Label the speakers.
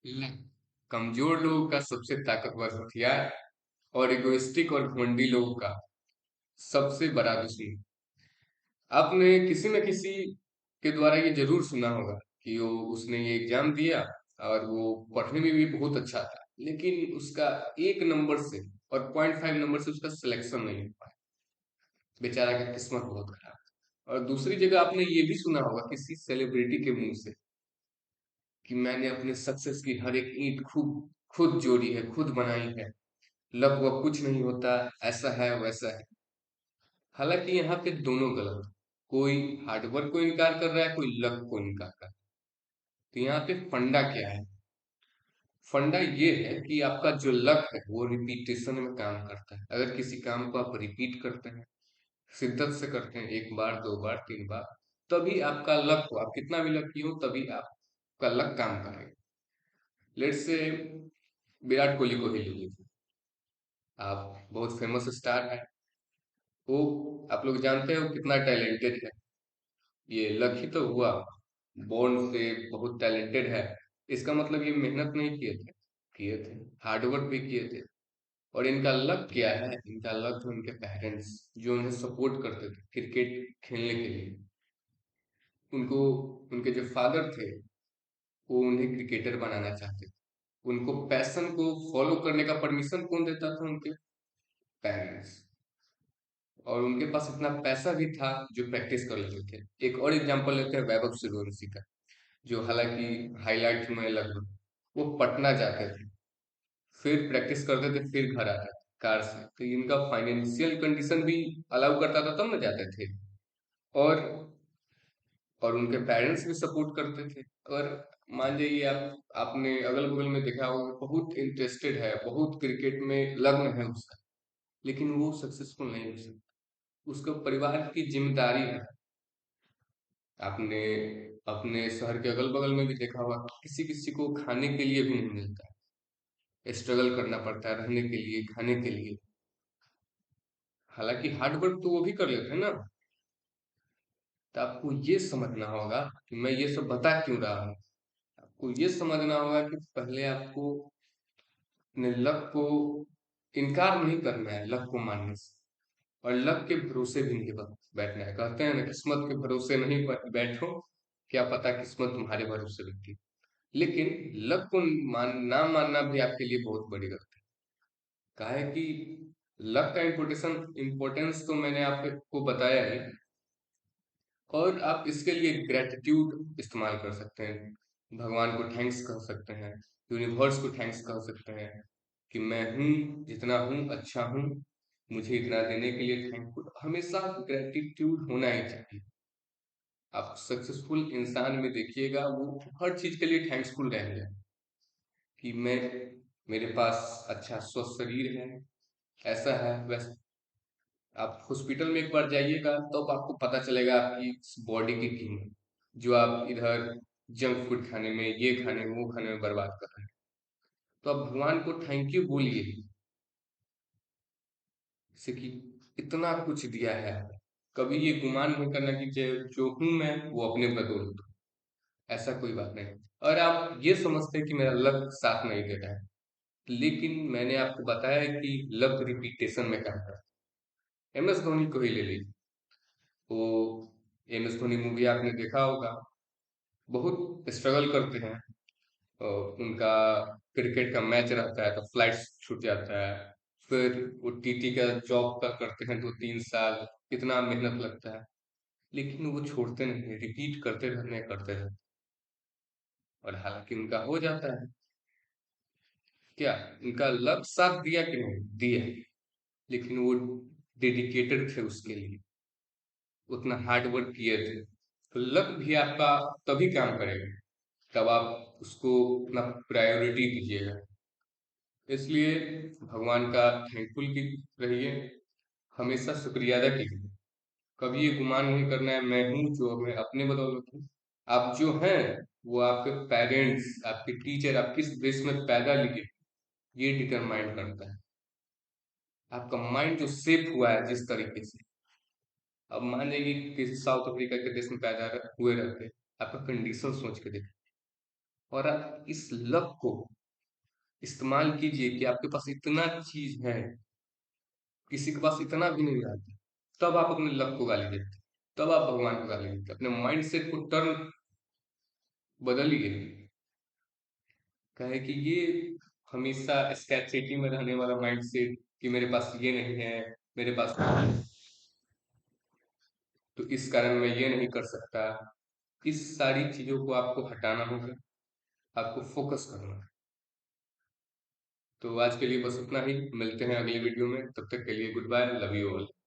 Speaker 1: Luck कमजोर लोगों का सबसे ताकतवर हथियार और इगोइस्टिक और घमंडी लोगों का सबसे बड़ा दुश्मन। आपने किसी न किसी के द्वारा ये जरूर सुना होगा कि वो उसने ये एग्जाम दिया और वो पढ़ने में भी बहुत अच्छा था, लेकिन उसका 1 नंबर से और 0.5 नंबर से उसका सिलेक्शन नहीं हो पाया। बेचारा का किस्मत बहुत खराब। और दूसरी जगह आपने ये भी सुना होगा किसी सेलिब्रिटी के मुंह से कि मैंने अपने सक्सेस की हर एक ईंट खुद खुद जोड़ी है, खुद बनाई है, लक वक कुछ नहीं होता, ऐसा है वैसा है। हालांकि यहाँ पे दोनों गलत हैं। कोई हार्डवर्क को इनकार कर रहा है, कोई लक को इनकार कर रहा है। तो यहाँ पे फंडा क्या है? फंडा ये है कि आपका जो लक है वो रिपीटेशन में काम करता है। अगर किसी काम को आप रिपीट करते हैं, शिद्दत से करते हैं, 1 बार 2 बार 3 बार, तभी आपका लक हो। आप कितना भी लकी हो तभी आपका लक काम करेगा। लेट्स से विराट कोहली को ही ले लीजिए। आप बहुत फेमस स्टार है, वो आप लोग जानते हो कितना टैलेंटेड है। ये लक ही तो हुआ, बॉर्न से बहुत टैलेंटेड है। इसका मतलब ये मेहनत नहीं किए थे, हार्डवर्क भी किए थे। और इनका लक क्या है? इनका लक है उनके पेरेंट्स, जो उन्हें सपोर्ट करते थे क्रिकेट खेलने के लिए। उनको, उनके जो फादर थे वो उन्हें क्रिकेटर बनाना चाहते थे। उनको पैशन को फॉलो करने का परमिशन कौन देता था? उनके पेरेंट्स। और उनके पास इतना पैसा भी था जो प्रैक्टिस कर लेते थे। एक और एग्जांपल लेते हैं वैभव सूर्यवंशी का, जो हालांकि हाईलाइट में लगभग वो पटना जाते थे, फिर प्रैक्टिस करते थे, फिर घर आते थे कार से। तो इनका फाइनेंशियल कंडीशन भी अलाउ करता था तब न जाते थे। और और उनके पेरेंट्स भी सपोर्ट करते थे। और मान जाइए आपने अगल बगल में देखा होगा, बहुत इंटरेस्टेड है, बहुत क्रिकेट में लग्न है उसका, लेकिन वो सक्सेसफुल नहीं हो सकता। उसको परिवार की जिम्मेदारी है। आपने अपने शहर के अगल बगल में भी देखा होगा, किसी किसी को खाने के लिए भी नहीं मिलता है, स्ट्रगल करना पड़ता है रहने के लिए, खाने के लिए। हालांकि हार्ड वर्क तो वो भी कर लेते हैं ना। तो आपको ये समझना होगा कि मैं ये सब बता क्यों रहा हूँ। आपको ये समझना होगा कि पहले आपको अपने लक को इनकार नहीं करना है, लक को मानने से। और लक के भरोसे भी नहीं बैठना है। कहते हैं ना, किस्मत के भरोसे नहीं बैठो, क्या पता किस्मत तुम्हारे भरोसे बैठी। लेकिन लक को ना मानना भी आपके लिए बहुत बड़ी गलती है। कहा है कि लक का इम्पोर्टेंस तो मैंने आपको बताया ही। और आप इसके लिए ग्रेटिट्यूड इस्तेमाल कर सकते हैं। भगवान को थैंक्स कह सकते हैं, यूनिवर्स को थैंक्स कह सकते हैं कि मैं हूँ जितना हूँ, अच्छा हूँ, मुझे इतना देने के लिए थैंकफुल। हमेशा ग्रेटिट्यूड होना ही चाहिए। आप सक्सेसफुल इंसान में देखिएगा, वो हर चीज के लिए थैंक्सफुल रहेंगे कि मैं, मेरे पास अच्छा स्वस्थ शरीर है, ऐसा है वैसा। आप हॉस्पिटल में एक बार जाइएगा तो आपको पता चलेगा आपकी बॉडी की कीमत, जो आप इधर जंक फूड खाने में, ये खाने में, वो खाने में बर्बाद कर रहे हैं। तो आप भगवान को थैंक यू बोलिए, जैसे कि इतना कुछ दिया है। कभी ये गुमान नहीं करना कि जो हूं मैं वो अपने बदौलत हूं। ऐसा कोई बात नहीं। और आप ये समझते हैं कि मेरा लक साथ नहीं दे रहा है, लेकिन मैंने आपको बताया कि लक रिपीटेशन में काम करता है। एम एस धोनी को ही ले लीजिए। वो एम एस धोनी मूवी आपने देखा होगा, बहुत स्ट्रगल करते हैं। उनका क्रिकेट का मैच रहता है तो फ्लाइट छूट जाता है, फिर वो टीटी का जॉब का करते हैं 2-3 साल, कितना मेहनत लगता है, लेकिन वो छोड़ते नहीं, रिपीट करते रहते। और हालांकि उनका हो जाता है। क्या उनका लक साथ दिया कि नहीं दिया, लेकिन वो डेडिकेटेड थे उसके लिए, उतना हार्ड वर्क किए थे। तो लक भी आपका तभी काम करेगा तब आप उसको अपना प्रायोरिटी दीजिएगा। इसलिए भगवान का थैंकफुल की रहिए, हमेशा शुक्रिया अदा कीजिए। कभी ये गुमान नहीं करना है मैं हूँ जो मैं अपने बदौलत हूँ। आप जो हैं वो आपके पेरेंट्स, आपके टीचर, आप किस देश में पैदा लिए, ये डिटरमाइन करता है। आपका माइंड जो शेप हुआ है जिस तरीके से। अब मान लीजिए कि किसी साउथ अफ्रीका के देश में पैदा हुए रहते, आपका कंडीशन सोच के देखिए, और आप इस लक को इस्तेमाल कीजिए कि आपके पास इतना चीज है, किसी के पास इतना भी नहीं आता। तब आप अपने लक को गाली देते, तब आप भगवान को गाली देते। अपने माइंड सेट को टर्न बदलिए। कहे कि ये हमेशा स्कैर्सिटी में रहने वाला माइंड सेट कि मेरे पास ये नहीं है, मेरे पास वो है, तो इस कारण मैं ये नहीं कर सकता। इस सारी चीजों को आपको हटाना होगा, आपको फोकस करना है। तो आज के लिए बस इतना ही, मिलते हैं अगले वीडियो में, तब तक के लिए goodbye, love you all.